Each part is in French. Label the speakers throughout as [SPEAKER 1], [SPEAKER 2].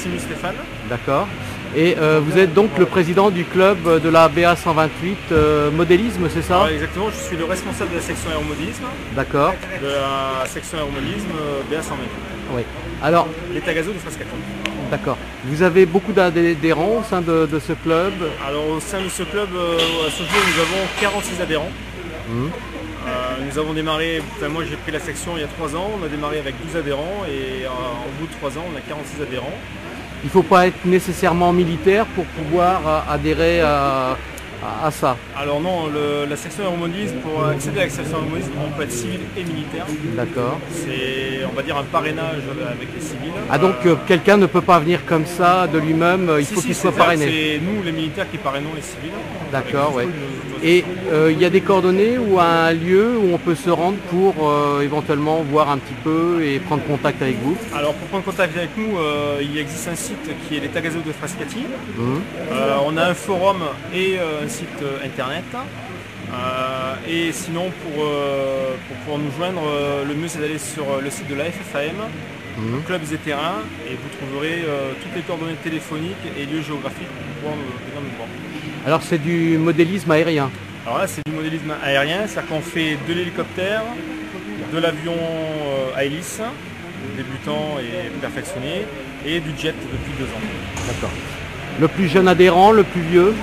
[SPEAKER 1] Maximus Stéphane.
[SPEAKER 2] D'accord. Et vous êtes donc le président du club de la BA128 modélisme, c'est ça?
[SPEAKER 1] Exactement, je suis le responsable de la section aéromodélisme.
[SPEAKER 2] D'accord.
[SPEAKER 1] De la section aéromodélisme BA128.
[SPEAKER 2] Oui. Alors,
[SPEAKER 1] l'état gazo de Frascati.
[SPEAKER 2] D'accord. Vous avez beaucoup d'adhérents au sein de ce club?
[SPEAKER 1] Alors au sein de ce club, à ce jour, nous avons 46 adhérents. Nous avons démarré, moi j'ai pris la section il y a 3 ans, on a démarré avec 12 adhérents et au bout de 3 ans on a 46 adhérents.
[SPEAKER 2] Il ne faut pas être nécessairement militaire pour pouvoir adhérer à ça?
[SPEAKER 1] Alors non, la section aéromodélisme, pour accéder à la section aéromodélisme, on peut être civil et militaire.
[SPEAKER 2] D'accord.
[SPEAKER 1] C'est, on va dire, un parrainage avec les civils.
[SPEAKER 2] Ah donc quelqu'un ne peut pas venir comme ça de lui-même, il faut qu'il soit parrainé?
[SPEAKER 1] C'est nous les militaires qui parrainons les civils.
[SPEAKER 2] D'accord, oui. Et il y a des coordonnées ou un lieu où on peut se rendre pour éventuellement voir un petit peu et prendre contact avec vous?
[SPEAKER 1] Alors pour prendre contact avec nous, il existe un site qui est l'état gazo de Frascati. On a un forum et un site internet. Et sinon pour pouvoir nous joindre, le mieux c'est d'aller sur le site de la FFAM, Clubs et Terrains, et vous trouverez toutes les coordonnées téléphoniques et lieux géographiques pour pouvoir venir nous voir.
[SPEAKER 2] Alors c'est du modélisme aérien?
[SPEAKER 1] Alors là c'est du modélisme aérien, c'est-à-dire qu'on fait de l'hélicoptère, de l'avion à hélice, débutant et perfectionné, et du jet depuis 2 ans.
[SPEAKER 2] D'accord. Le plus jeune adhérent, le plus vieux?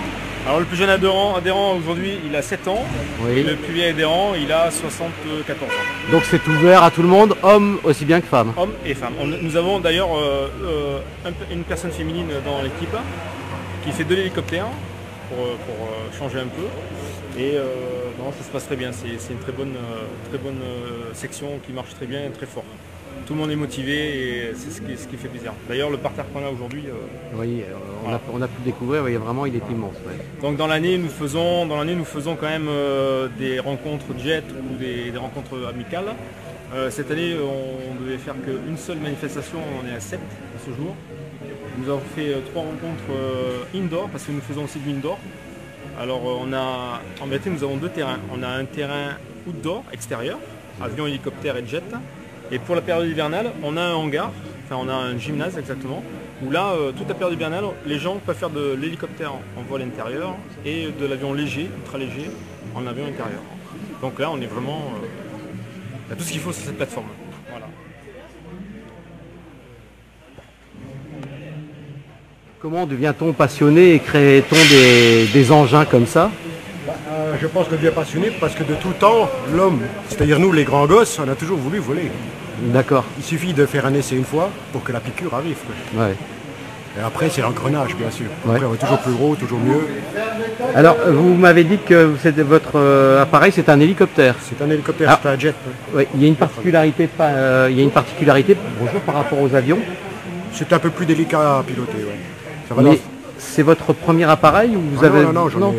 [SPEAKER 1] Alors le plus jeune adhérent aujourd'hui il a 7 ans,
[SPEAKER 2] oui.
[SPEAKER 1] Et le plus vieil adhérent il a 74 ans.
[SPEAKER 2] Donc c'est ouvert à tout le monde, hommes aussi bien que femmes?
[SPEAKER 1] Hommes et femmes. Nous avons d'ailleurs une personne féminine dans l'équipe qui fait de l'hélicoptère pour changer un peu. Et non, ça se passe très bien, c'est une très bonne section qui marche très bien et très fort. Tout le monde est motivé et c'est ce qui fait plaisir. D'ailleurs le parterre qu'on a aujourd'hui...
[SPEAKER 2] oui, on a pu le découvrir, oui, vraiment il est immense. Ouais.
[SPEAKER 1] Donc dans l'année nous faisons quand même des rencontres jet ou des rencontres amicales. Cette année on devait faire qu'une seule manifestation, on est à 7 à ce jour. Nous avons fait 3 rencontres indoor parce que nous faisons aussi du indoor. Alors en réalité nous avons 2 terrains. On a un terrain outdoor, extérieur, avion, hélicoptère et jet. Et pour la période hivernale, on a un hangar, enfin on a un gymnase exactement, où là, toute la période hivernale, les gens peuvent faire de l'hélicoptère en vol intérieur et de l'avion léger, ultra léger, en avion intérieur. Donc là, on est vraiment... il y a tout ce qu'il faut sur cette plateforme. Voilà.
[SPEAKER 2] Comment devient-on passionné et crée-t-on des engins comme ça?
[SPEAKER 3] Je pense qu'on devient passionné parce que de tout temps, l'homme, c'est-à-dire nous les grands gosses, on a toujours voulu voler.
[SPEAKER 2] D'accord.
[SPEAKER 3] Il suffit de faire un essai une fois pour que la piqûre arrive.
[SPEAKER 2] Ouais.
[SPEAKER 3] Et après c'est l'engrenage bien sûr.
[SPEAKER 2] Ouais.
[SPEAKER 3] Après on est toujours plus gros, toujours mieux.
[SPEAKER 2] Alors vous m'avez dit que votre appareil c'est un hélicoptère.
[SPEAKER 3] C'est un hélicoptère, c'est un jet.
[SPEAKER 2] Oui, il y a une particularité, bonjour, par rapport aux avions.
[SPEAKER 3] C'est un peu plus délicat à piloter. Ouais. Ça va
[SPEAKER 2] Mais c'est votre premier appareil ou vous avez...
[SPEAKER 3] Non, j'en ai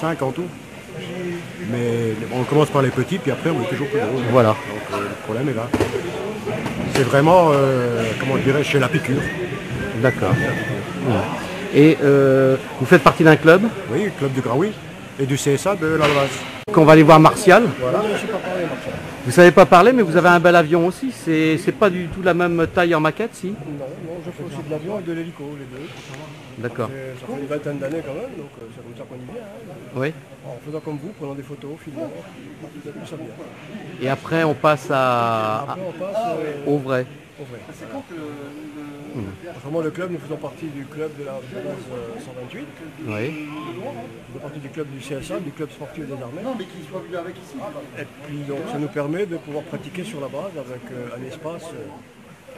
[SPEAKER 3] 5 en tout. Mais on commence par les petits, puis après on est toujours plus gros.
[SPEAKER 2] Voilà.
[SPEAKER 3] Donc le problème est là. C'est vraiment, comment dirais-je, chez la piqûre.
[SPEAKER 2] D'accord. Et vous faites partie d'un club?
[SPEAKER 3] Oui, le club du Grand Oui et du CSA de la base.
[SPEAKER 2] On va aller voir Martial.
[SPEAKER 3] Voilà, je ne sais pas parler, Martial.
[SPEAKER 2] Vous savez pas parler, mais vous avez un bel avion aussi. C'est pas du tout la même taille en maquette, si?
[SPEAKER 3] Non, je fais aussi de l'avion et de l'hélico, les deux.
[SPEAKER 2] D'accord.
[SPEAKER 3] Ça fait une vingtaine d'années quand même, donc c'est comme ça qu'on y vient. Hein.
[SPEAKER 2] Oui.
[SPEAKER 3] En faisant comme vous, prenant des photos, filmant, ça vient.
[SPEAKER 2] Et après, on passe au vrai.
[SPEAKER 3] Au vrai. Vraiment, le club, nous faisons partie du club de la base 128.
[SPEAKER 2] Oui.
[SPEAKER 3] Nous faisons partie du club du CSA, du club sportif des armées. Non, mais qu'il soit venu avec ici. Et puis donc ça nous permet de pouvoir pratiquer sur la base avec un espace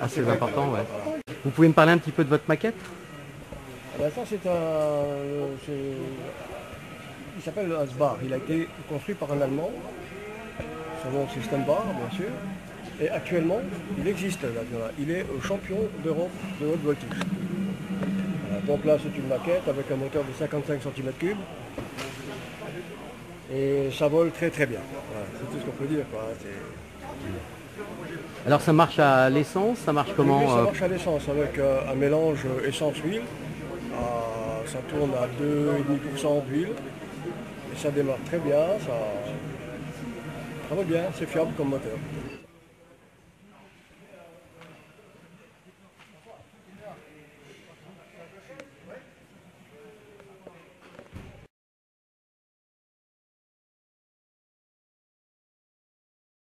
[SPEAKER 2] assez important, ouais. Voilà. Vous pouvez me parler un petit peu de votre maquette?
[SPEAKER 3] Ben ça c'est il s'appelle le Hasbar. Il a été construit par un Allemand. Son nom c'est Stenbar, bien sûr. Et actuellement, il existe l'avion-là. Il est champion d'Europe de haute voltige. Voilà, donc là, c'est une maquette avec un moteur de 55 cm3. Et ça vole très très bien. Voilà, c'est tout ce qu'on peut dire, quoi.
[SPEAKER 2] Alors ça marche à l'essence, ça marche comment?
[SPEAKER 3] Oui, ça marche à l'essence avec un mélange essence-huile. Ça tourne à 2,5% d'huile. Et ça démarre très bien, ça va bien, c'est fiable comme moteur.